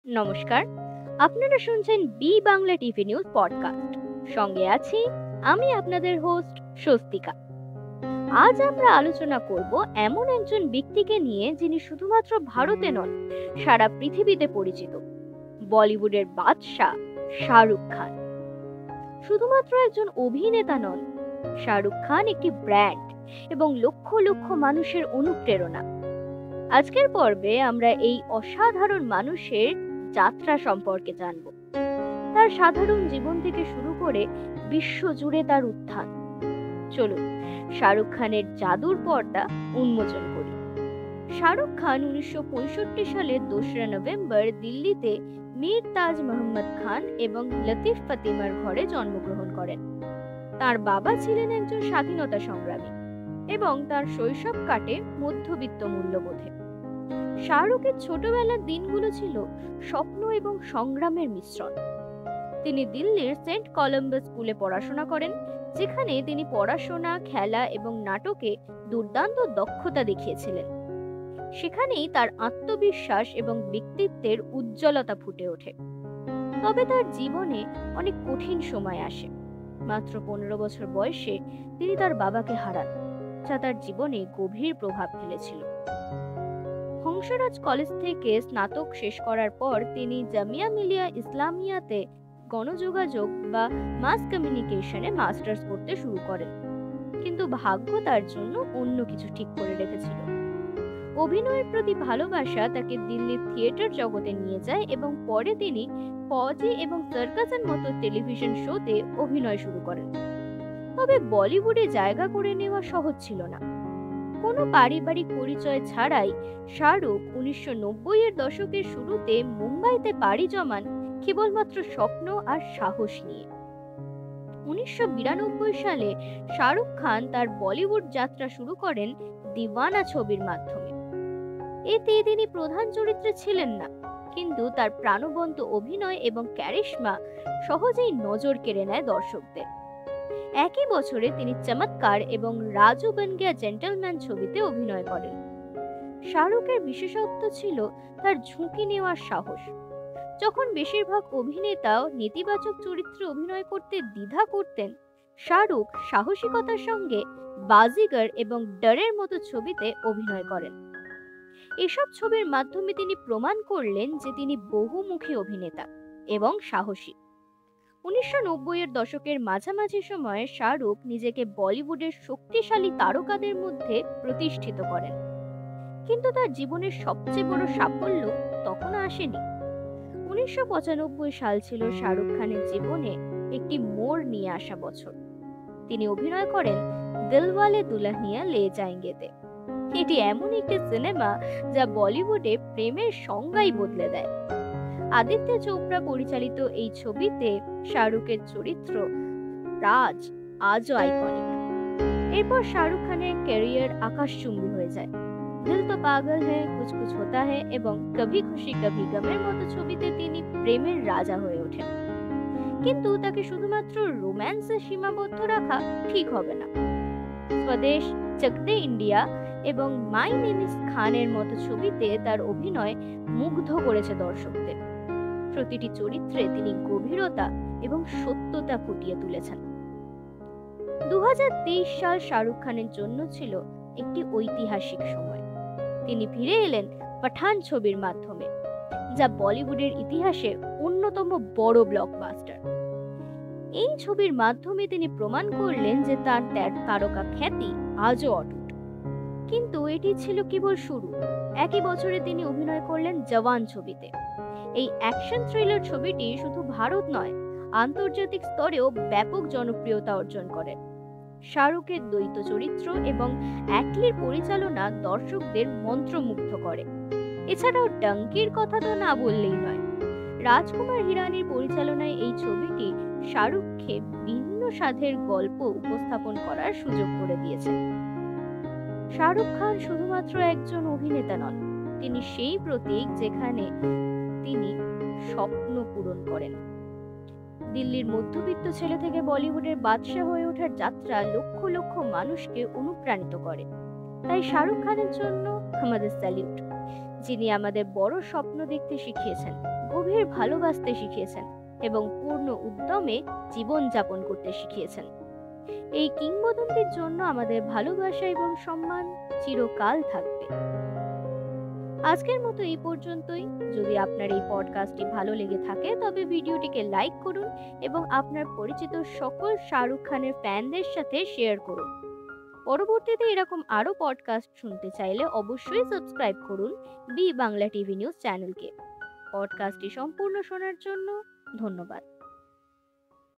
নমস্কার। আপনারা শুনছেন B Bangla TV news podcast. সঙ্গে আছি আমি আপনাদের হোস্ট স্বস্তিকা। আজ আমরা আলোচনা করব এমন একজন ব্যক্তিকে নিয়ে যিনি শুধুমাত্র ভারতে নন, সারা পৃথিবীতে পরিচিত। বলিউডের বাদশা শাহরুখ খান। শুধুমাত্র একজন অভিনেতা নন, শাহরুখ খান একটি ব্র্যান্ড এবং লক্ষ লক্ষ মানুষের অনুপ্রেরণা। আজকের পর্বে আমরা এই অসাধারণ মানুষের যাত্রা সম্পর্কে জানব, তার সাধারণ জীবন থেকে শুরু করে বিশ্বজুড়ে তার উত্থান। চলুন শাহরুখ খানের জাদুর পর্দা উন্মোচন করি। শাহরুখ খান 1965 সালের 2রা নভেম্বর দিল্লিতে মীর তাজ মোহাম্মদ খান এবং লতিফ ফাতিমার ঘরে জন্মগ্রহণ করেন। তার বাবা ছিলেন একজন স্বাধীনতা সংগ্রামী এবং তার শৈশব কাটে মধ্যবিত্ত মূল্যবোধে। শাহরুখের ছোটবেলার দিনগুলো ছিল স্বপ্ন এবং সংগ্রামের মিশ্রণ। তিনি দিল্লির সেন্ট কলম্বাস স্কুলে পড়াশোনা করেন, যেখানে তিনি পড়াশোনা, খেলা এবং নাটকে দুর্দান্ত দক্ষতা দেখিয়েছিলেন। সেখানেই তার আত্মবিশ্বাস এবং ব্যক্তিত্বের উজ্জ্বলতা ফুটে ওঠে। তবে তার জীবনে অনেক কঠিন সময় আসে। মাত্র 15 বছর বয়সে তিনি তার বাবাকে হারান, যা তার জীবনে গভীর প্রভাব ফেলেছিল। হংসরাজ কলেজ থেকে স্নাতক শেষ করার পর তিনি জামিয়া মিলিয়া ইসলামিয়াতে গণযোগাযোগ বা মাস কমিউনিকেশনে মাস্টার্স করতে শুরু করেন। কিন্তু ভাগ্য তার জন্য অন্য কিছু ঠিক করে রেখেছিল। অভিনয়ের প্রতি ভালোবাসা তাকে দিল্লির থিয়েটার জগতে নিয়ে যায় এবং পরে তিনি ফৌজি এবং সার্কাসের মতো টেলিভিশন শোতে অভিনয় শুরু করেন। তবে বলিউডে জায়গা করে নেওয়া সহজ ছিল না। কোনো পারিবারিক পরিচয় ছাড়াই শাহরুখ 1990-এর দশকের শুরুতে মুম্বাইতে পাড়ি জমান, কেবলমাত্র স্বপ্ন আর সাহস নিয়ে। 1992 সালে শাহরুখ খান তার বলিউড যাত্রা শুরু করেন দিওয়ানা ছবির মাধ্যমে। এতে তিনি প্রধান চরিত্রে ছিলেন না, কিন্তু তার প্রাণবন্ত অভিনয় এবং ক্যারিশমা সহজেই নজর কেড়ে নেয় দর্শকদের। একই বছরে তিনি চমৎকার এবং রাজু বন গয়া জেন্টলম্যান ছবিতে অভিনয় করেন। শাহরুখের বিশেষত্ব ছিল তার ঝুঁকি নেওয়ার সাহস। যখন বেশিরভাগ অভিনেতাও নেতিবাচক চরিত্রে অভিনয় করতে দ্বিধা করতেন, শাহরুখ সাহসিকতার সঙ্গে বাজিগর এবং ডরের মতো ছবিতে অভিনয় করেন। এসব ছবির মাধ্যমে তিনি প্রমাণ করলেন যে তিনি বহুমুখী অভিনেতা এবং সাহসী। 1990-এর দশকের মাঝামাঝি সময়ে শাহরুখ নিজেকে বলিউডের শক্তিশালী তারকাদের মধ্যে প্রতিষ্ঠিত করেন। কিন্তু তার জীবনের সবচেয়ে বড় সাফল্য তখনও আসেনি। 1995 সাল ছিল শাহরুখ খানের জীবনে একটি মোড় নিয়ে আসা বছর। তিনি অভিনয় করেন দিলওয়ালে দুলহানিয়া লে যায়েঙ্গেতে। এটি এমন একটি সিনেমা যা বলিউডে প্রেমের সংজ্ঞাই বদলে দেয়। আদিত্য চোপড়া পরিচালিত এই ছবিতে শাহরুখের চরিত্র রাজ আজও আইকনিক। এরপর শাহরুখ খানের ক্যারিয়ার আকাশচুম্বী হয়ে যায়। দিল তো পাগল হ্যায়, কুছ কুছ হোতা হ্যায় এবং কভি খুশি কভি গমের মতো ছবিতে তিনি প্রেমের রাজা হয়ে ওঠেন। কিন্তু তাকে শুধুমাত্র রোম্যান্সে সীমাবদ্ধ রাখা ঠিক হবে না। স্বদেশ, চক দে ইন্ডিয়া এবং মাই নেম ইজ খানের মতো ছবিতে তার অভিনয় মুগ্ধ করেছে দর্শকদের। প্রতিটি চরিত্রে তিনি গভীরতা এবং সত্যতা ফুটিয়ে তুলেছেন। 2023 সাল শাহরুখ খানের জন্য ছিল একটি ঐতিহাসিক সময়। তিনি ফিরে এলেন পাঠান ছবির মাধ্যমে, যা বলিউডের ইতিহাসে অন্যতম বড় ব্লকবাস্টার। এই ছবির মাধ্যমে তিনি প্রমাণ করলেন যে তার তারকা খ্যাতি আজও অটুট। কিন্তু এটি ছিল কেবল শুরু। একই বছরে তিনি অভিনয় করলেন জওয়ান ছবিতে। এই অ্যাকশন থ্রিলার ছবিটি শুধু ভারত নয়, আন্তর্জাতিক স্তরেও ব্যাপক জনপ্রিয়তা অর্জন করে। শাহরুখের দ্বৈত চরিত্র এবং অ্যাটলির পরিচালনা দর্শকদের মন্ত্রমুগ্ধ করে। এছাড়াও ডঙ্কির কথা তো না বললেই নয়। রাজকুমার হিরানির পরিচালনায় এই ছবিটি শাহরুখকে ভিন্ন স্বাদের গল্প উপস্থাপন করার সুযোগ করে দিয়েছে। শাহরুখ খান শুধুমাত্র একজন অভিনেতা নন, তিনি সেই প্রতীক যেখানে তিনি স্বপ্ন পূরণ করেন। দিল্লির মধ্যবিত্ত ছেলে থেকে বলিউডের বাদশা হয়ে ওঠার যাত্রা লক্ষ লক্ষ মানুষকে অনুপ্রাণিত করে। তাই শাহরুখ খানের জন্য আমাদের স্যালিউট। যিনি আমাদের বড় স্বপ্ন দেখতে শিখিয়েছেন, গভীর ভালোবাসতে শিখিয়েছেন এবং পূর্ণ উদ্যমে জীবন যাপন করতে শিখিয়েছেন। এই কিংবদন্তির জন্য আমাদের ভালোবাসা এবং সম্মান চিরকাল থাকবে। আজকের মতো এই পর্যন্তই। যদি আপনার এই পডকাস্টটি ভালো লেগে থাকে তবে ভিডিওটিকে লাইক করুন এবং আপনার পরিচিত সকল শাহরুখ খানের ফ্যানদের সাথে শেয়ার করুন। পরবর্তীতে এরকম আরো পডকাস্ট শুনতে চাইলে অবশ্যই সাবস্ক্রাইব করুন বি বাংলা টিভি নিউজ চ্যানেলকে। পডকাস্টটি সম্পূর্ণ শোনার জন্য ধন্যবাদ।